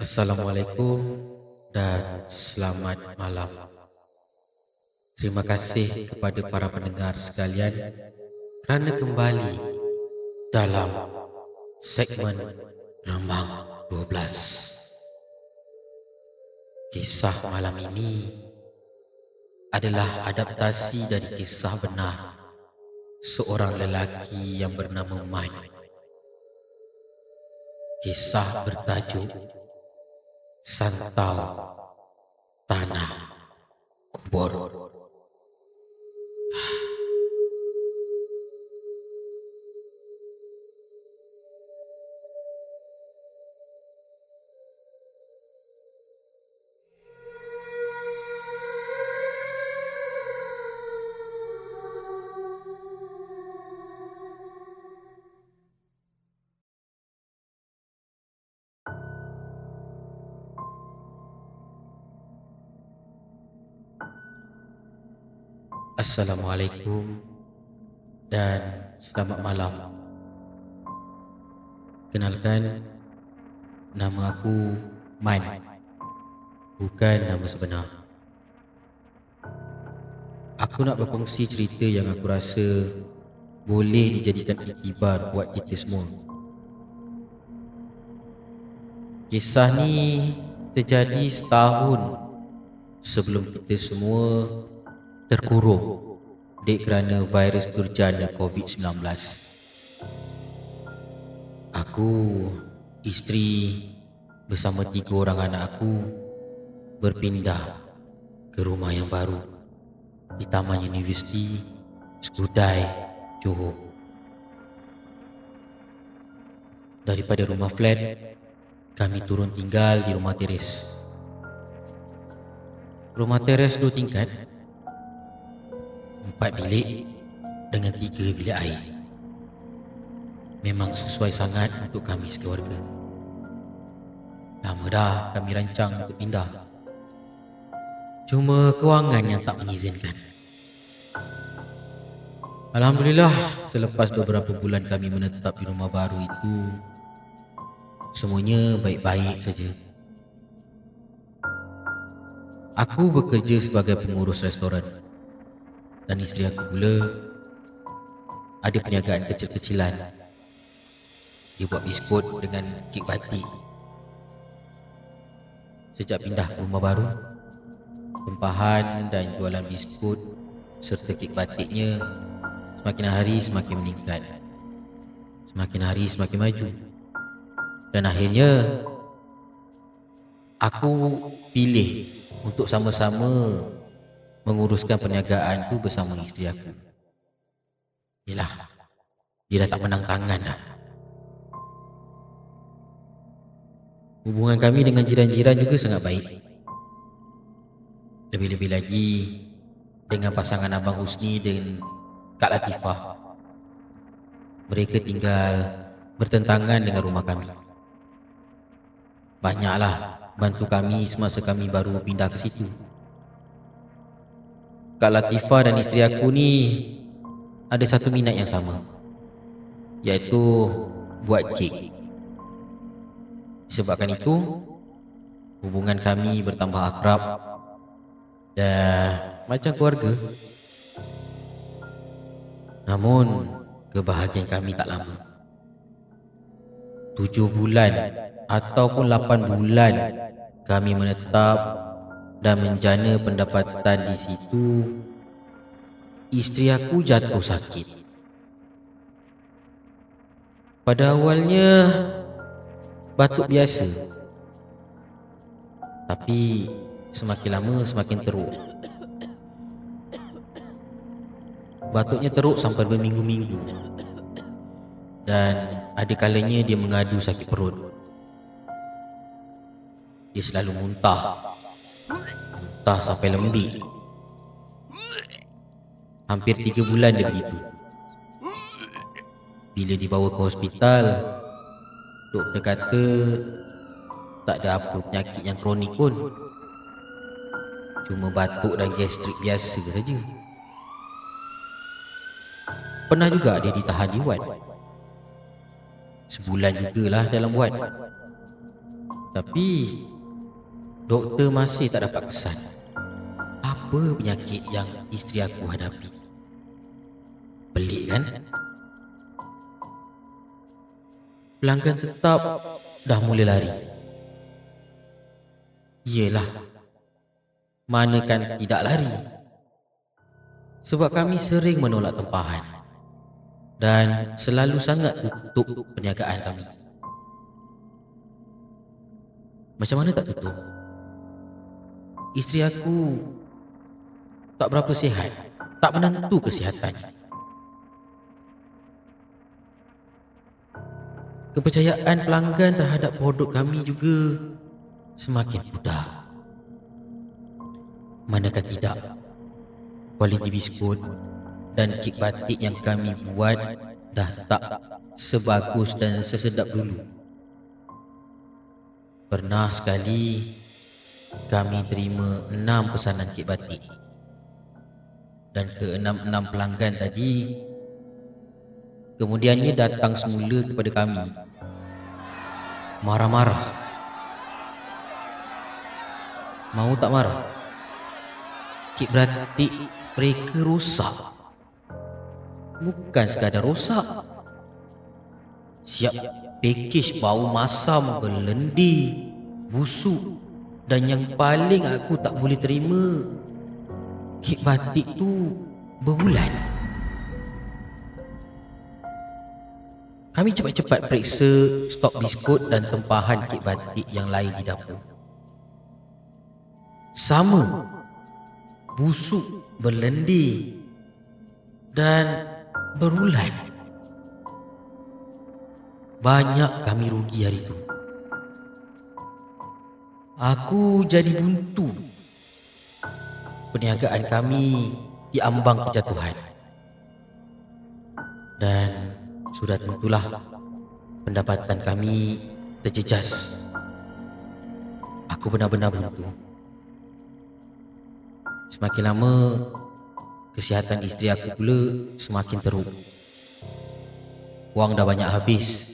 Assalamualaikum dan selamat malam. Terima kasih kepada para pendengar sekalian kerana kembali dalam segmen Rembang 12. Kisah malam ini adalah adaptasi dari kisah benar seorang lelaki yang bernama Man. Kisah bertajuk Santau Tanah Kubur. Assalamualaikum dan selamat malam. Kenalkan, nama aku Man, bukan nama sebenar. Aku nak berkongsi cerita yang aku rasa boleh dijadikan iktibar buat kita semua. Kisah ni terjadi setahun sebelum kita semua terkurung dek kerana virus durjana COVID-19. Aku, isteri bersama 3 orang anak aku berpindah ke rumah yang baru di Taman Universiti Skudai, Johor. Daripada rumah flat, kami turun tinggal di rumah teres. Rumah teres 2 tingkat, 4 bilik dengan 3 bilik air. Memang sesuai sangat untuk kami sekeluarga. Lama dah kami rancang untuk pindah, cuma kewangan yang tak mengizinkan. Alhamdulillah, selepas beberapa bulan kami menetap di rumah baru itu, semuanya baik-baik saja. Aku bekerja sebagai pengurus restoran dan isteri aku pula ada perniagaan kecil-kecilan. Dia buat biskut dengan kek batik. Sejak pindah ke rumah baru, tempahan dan jualan biskut serta kek batiknya semakin hari semakin meningkat, semakin hari semakin maju. Dan akhirnya aku pilih untuk sama-sama menguruskan perniagaan tu bersama isteri aku. Yelah, dia dah tak menang tangan dah. Hubungan kami dengan jiran-jiran juga sangat baik. Lebih-lebih lagi dengan pasangan Abang Husni dan Kak Latifah. Mereka tinggal bertentangan dengan rumah kami. Banyaklah bantu kami semasa kami baru pindah ke situ. Kak Latifah dan isteri aku ni ada satu minat yang sama, iaitu buat kek. Disebabkan itu, hubungan kami bertambah akrab dan macam keluarga. Namun, kebahagiaan kami tak lama. 7 bulan ataupun 8 bulan kami menetap dan menjana pendapatan di situ, isteri aku jatuh sakit. Pada awalnya batuk biasa, tapi semakin lama semakin teruk. Batuknya teruk sampai berminggu-minggu, dan ada kalanya dia mengadu sakit perut. Dia selalu muntah sampai lembik. Hampir 3 bulan dia begitu. Bila dibawa ke hospital, doktor kata tak ada apa penyakit yang kronik pun, cuma batuk dan gastrik biasa saja. Pernah juga dia ditahan di wad. Sebulan jugalah dalam wad. Tapi doktor masih tak dapat kesan apa penyakit yang isteri aku hadapi. Pelik kan? Pelanggan tetap dah mula lari. Yelah, manakan tidak lari. Sebab kami sering menolak tempahan dan selalu sangat tutup perniagaan kami. Macam mana tak tutup? Isteri aku tak berapa sihat, tak menentu kesihatannya. Kepercayaan pelanggan terhadap produk kami juga semakin pudar. Manakah tidak, kualiti biskut dan kek batik yang kami buat dah tak sebagus dan sesedap dulu. Pernah sekali kami terima 6 pesanan kek batik, dan ke-6 pelanggan tadi kemudiannya datang semula kepada kami marah-marah. Mau tak marah? Kek batik mereka rosak. Bukan sekadar rosak, siap pakej bau masam, berlendi, busuk. Dan yang paling aku tak boleh terima, kek batik tu berulan. Kami cepat-cepat periksa stok biskut dan tempahan kek batik yang lain di dapur. Sama, busuk, berlendi dan berulan. Banyak kami rugi hari itu. Aku jadi buntu. Perniagaan kami diambang kejatuhan. Dan sudah tentulah pendapatan kami terjejas. Aku benar-benar buntu. Semakin lama, kesihatan isteri aku pula semakin teruk. Wang dah banyak habis.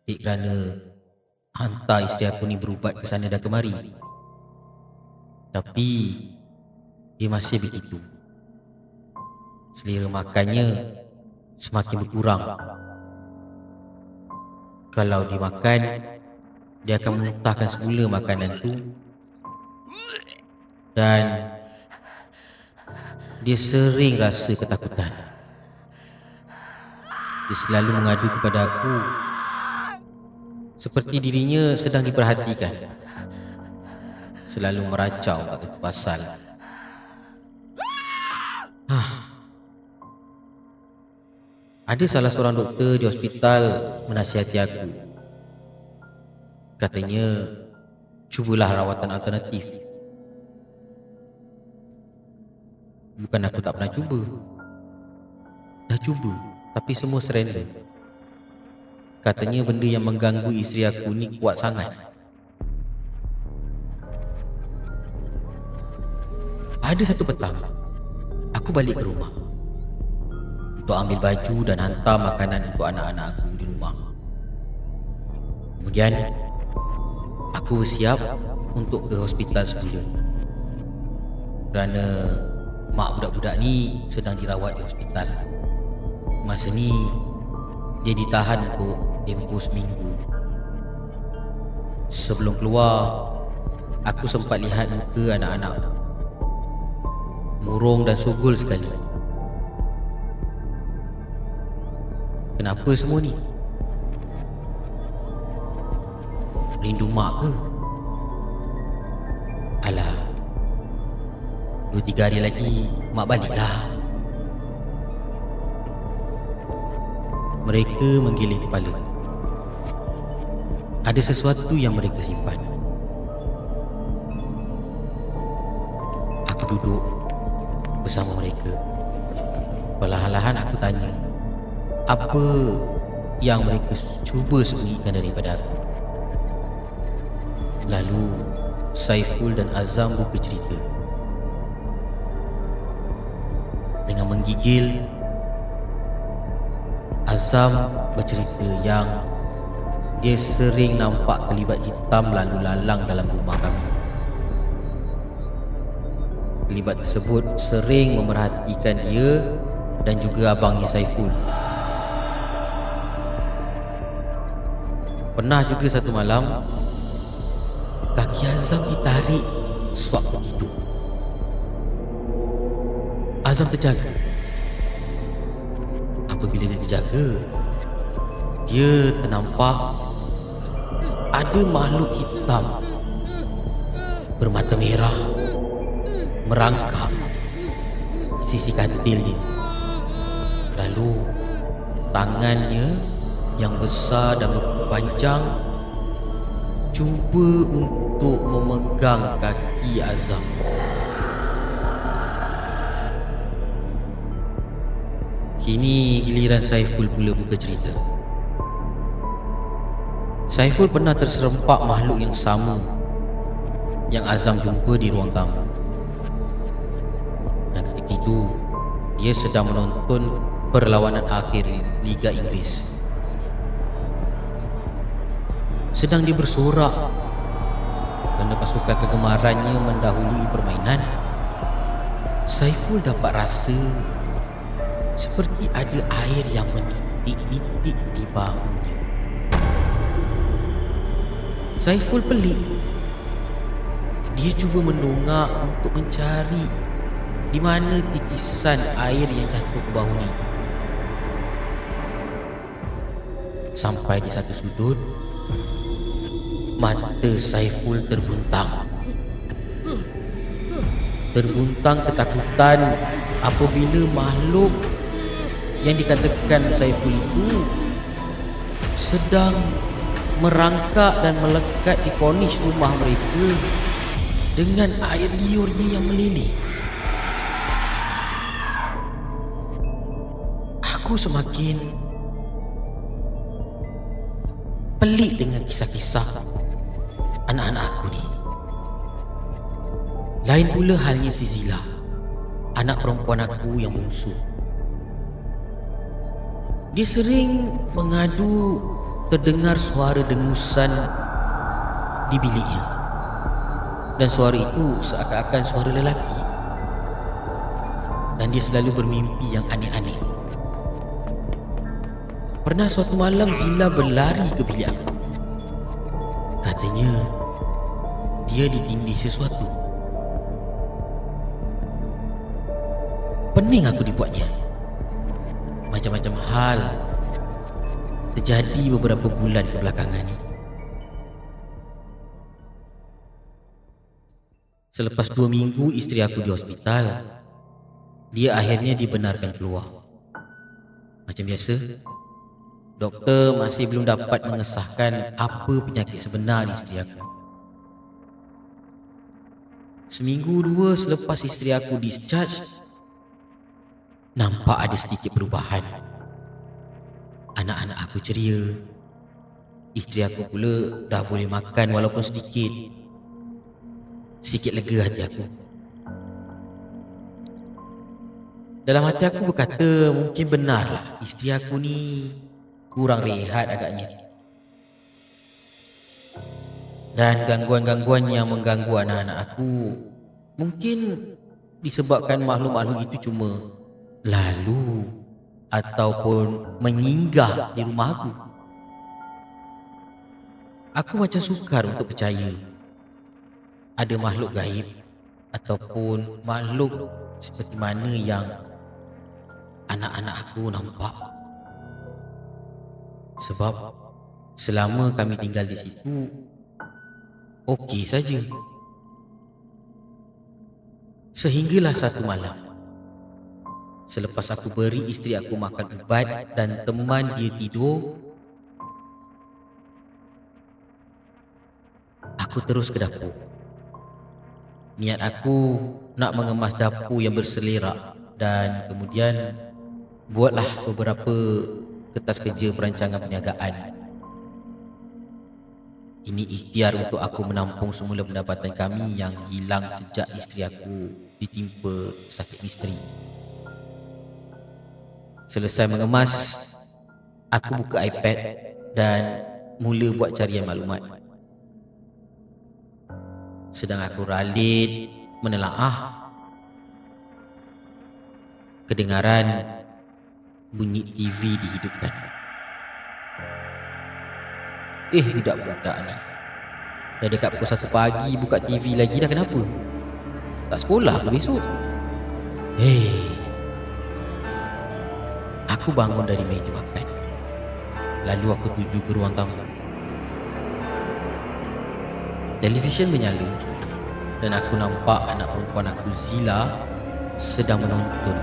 Kerana hantar isteri aku ni berubat ke sana dan kemari. Tapi dia masih begitu. Selera makannya semakin berkurang. Kalau dimakan, dia akan memuntahkan semula makanan tu. Dan dia sering rasa ketakutan. Dia selalu mengadu kepada aku seperti dirinya sedang diperhatikan. Selalu meracau tak tentu pasal. Ada salah seorang doktor di hospital menasihati aku. Katanya, cubalah rawatan alternatif. Bukan aku tak pernah cuba. Dah cuba, tapi semua surrender. Katanya benda yang mengganggu isteri aku ni kuat sangat. Ada satu petang, aku balik ke rumah untuk ambil baju dan hantar makanan untuk anak-anak aku di rumah. Kemudian aku bersiap untuk ke hospital semula. Kerana mak budak-budak ni sedang dirawat di hospital. Masa ni dia ditahan untuk tempoh seminggu. Sebelum keluar, aku sempat lihat muka anak-anak murung dan sogol sekali. Kenapa semua ni? Rindu mak ke? Alah, 2-3 hari lagi mak baliklah. Mereka menggiling kepala. Ada sesuatu yang mereka simpan. Aku duduk bersama mereka. Perlahan-lahan aku tanya, apa yang mereka cuba sembunyikan daripada aku. Lalu Saiful dan Azam buka cerita. Dengan menggigil, Azam bercerita yang dia sering nampak kelibat hitam lalu lalang dalam rumah kami. Kelibat tersebut sering memerhatikan dia dan juga abangnya Saiful. Pernah juga satu malam, kaki Azam ditarik sewaktu tidur. Azam terjaga. Apabila dia terjaga, dia ternampak ada makhluk hitam bermata merah merangkak di sisi katil dia. Lalu tangannya yang besar dan berpanjang cuba untuk memegang kaki Azam. Kini giliran Saiful pula buka cerita. Saiful pernah terserempak makhluk yang sama yang Azam jumpa di ruang tamu. Dan ketika itu, dia sedang menonton perlawanan akhir Liga Inggeris. Sedang dia bersorak kerana pasukan kegemarannya mendahului permainan. Saiful dapat rasa seperti ada air yang menitik-nitik di bahunya. Saiful pelik. Dia cuba mendongak untuk mencari di mana tipisan air yang jatuh ke bahunya. Sampai di satu sudut, mata Saiful terbuntang. Terbuntang ketakutan apabila makhluk yang dikatakan Saiful itu sedang merangkak dan melekat di kornis rumah mereka dengan air liurnya yang meleleh. Aku semakin pelik dengan kisah-kisah anak-anak aku ni. Lain pula halnya si Zila, anak perempuan aku yang bongsu. Dia sering mengadu terdengar suara dengusan di biliknya. Dan suara itu seakan-akan suara lelaki. Dan dia selalu bermimpi yang aneh-aneh. Pernah suatu malam Zila berlari ke bilik aku. Katanya dia ditindih sesuatu. Pening aku dibuatnya. Macam-macam hal terjadi beberapa bulan kebelakangan ni. Selepas 2 minggu isteri aku di hospital, dia akhirnya dibenarkan keluar. Macam biasa, doktor masih belum dapat mengesahkan apa penyakit sebenar isteri aku. Seminggu 2 selepas isteri aku discharge, nampak ada sedikit perubahan. Anak-anak aku ceria. Isteri aku pula dah boleh makan walaupun sedikit. Sikit lega hati aku. Dalam hati aku berkata, mungkin benarlah isteri aku ni kurang rehat agaknya. Dan gangguan-gangguan yang mengganggu anak-anak aku mungkin disebabkan makhluk-makhluk itu cuma lalu ataupun menyinggah di rumah aku. Aku macam sukar untuk percaya ada makhluk gaib ataupun makhluk seperti mana yang anak-anak aku nampak. Sebab selama kami tinggal di situ okey saja. Sehinggalah satu malam, selepas aku beri isteri aku makan ubat dan teman dia tidur, aku terus ke dapur. Niat aku nak mengemas dapur yang berselerak dan kemudian buatlah beberapa kertas kerja perancangan perniagaan. Ini ikhtiar untuk aku menampung semula pendapatan kami yang hilang sejak isteri aku ditimpa sakit misteri. Selesai mengemas, aku buka iPad dan mula buat carian maklumat. Sedang aku ralit menelaah, kedengaran bunyi TV dihidupkan. Budak-budak ni dah dekat pukul 1 pagi buka TV lagi dah, kenapa? Tak sekolah ke besok? Aku bangun dari meja makan. Lalu aku tuju ke ruang tamu. Televisyen menyala dan aku nampak anak perempuan aku, Zila, sedang menonton.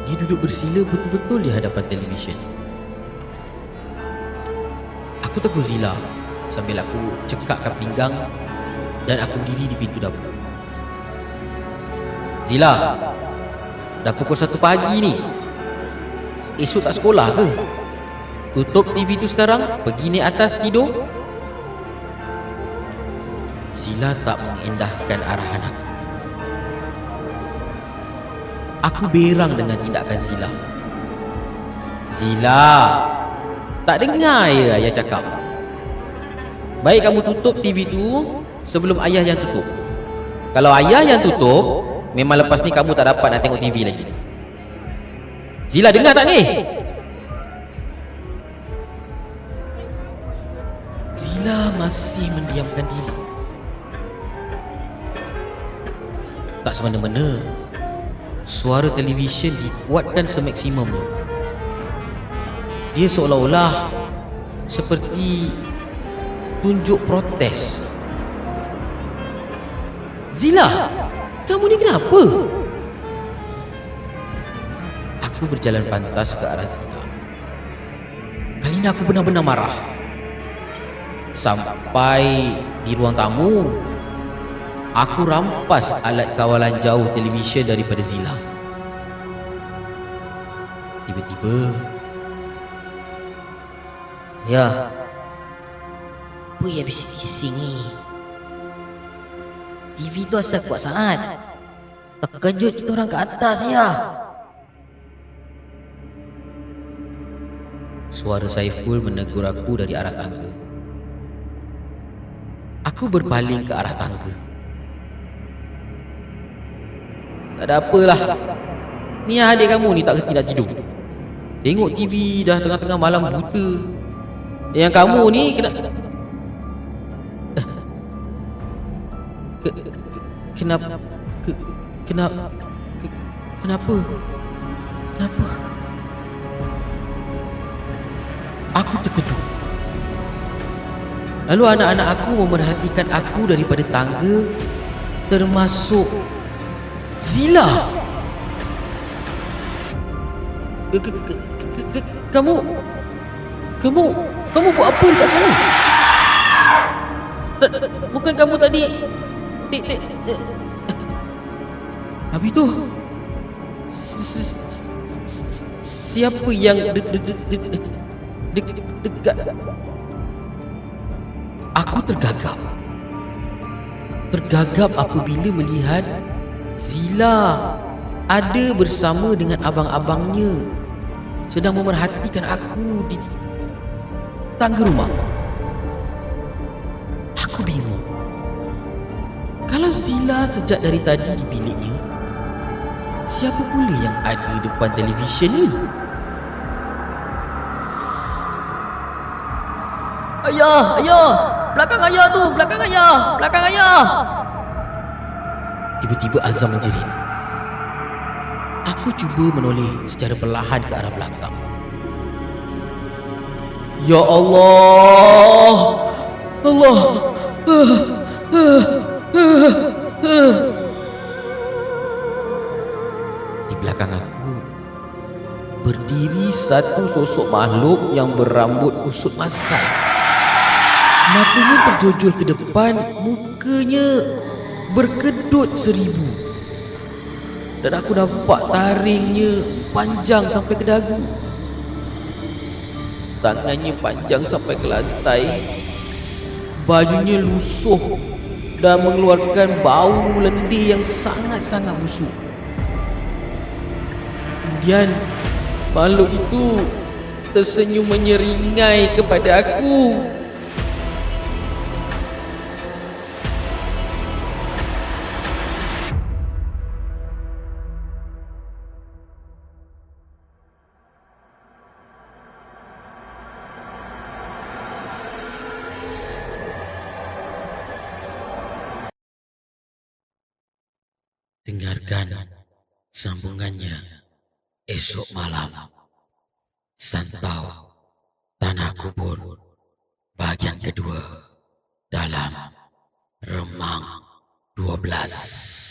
Dia duduk bersila betul-betul di hadapan televisyen. Aku tegur Zila sambil aku cekakkan pinggang dan aku berdiri di pintu dapur. Zila, dah pukul 1 pagi ni. Esok tak sekolah ke? Tutup TV tu sekarang, pergi naik atas tidur. Zila tak mengendahkan arahan aku. Aku berang dengan tindakan Zila. Zila, tak dengar ya ayah cakap? Baik kamu tutup TV tu sebelum ayah yang tutup. Kalau ayah yang tutup, memang lepas ni kamu tak dapat nak tengok TV lagi. Zila, dengar tak ni? Zila masih mendiamkan diri. Tak semena-mena suara televisyen dikuatkan semaksimumnya. Dia seolah-olah seperti tunjuk protes. Zila, kamu ni kenapa? Aku berjalan pantas ke arah Zila. Kali ini aku benar-benar marah. Sampai di ruang tamu, aku rampas alat kawalan jauh televisyen daripada Zila. Tiba-tiba, ya, apa yang bising-bising ni? TV tu asal kuat sangat. Terkejut kita orang ke atas ya. suara Saiful menegur aku dari arah tangga. Aku berpaling ke arah tangga. Tak ada apalah. Ni adik kamu ni tak kerti nak tidur. Tengok TV dah tengah-tengah malam buta. Yang kamu ni kena Kenapa? Aku terkejut. Lalu anak-anak aku memerhatikan aku daripada tangga, termasuk Zila. Kamu buat apa dekat sana? Bukan kamu tadi habis tu siapa yang dekat? Aku tergagap apabila melihat Zila ada bersama dengan abang-abangnya sedang memerhatikan aku di tangga rumah. Aku bingung. Kalau Zila sejak dari tadi di biliknya, siapa pula yang ada depan televisyen ni? Ayah, belakang ayah tu, belakang ayah. Tiba-tiba Azam menjerit. Aku cuba menoleh secara perlahan ke arah belakang. Ya Allah! Di belakang aku berdiri satu sosok makhluk yang berambut usut masai. Matanya terjojol ke depan, mukanya berkedut seribu. Dan aku nampak taringnya panjang sampai ke dagu. Tangannya panjang sampai ke lantai. Bajunya lusuh dan mengeluarkan bau lendir yang sangat-sangat busuk. Kemudian makhluk itu tersenyum menyeringai kepada aku. Dengarkan sambungannya esok malam. Santau Tanah Kubur bahagian kedua dalam Remang 12.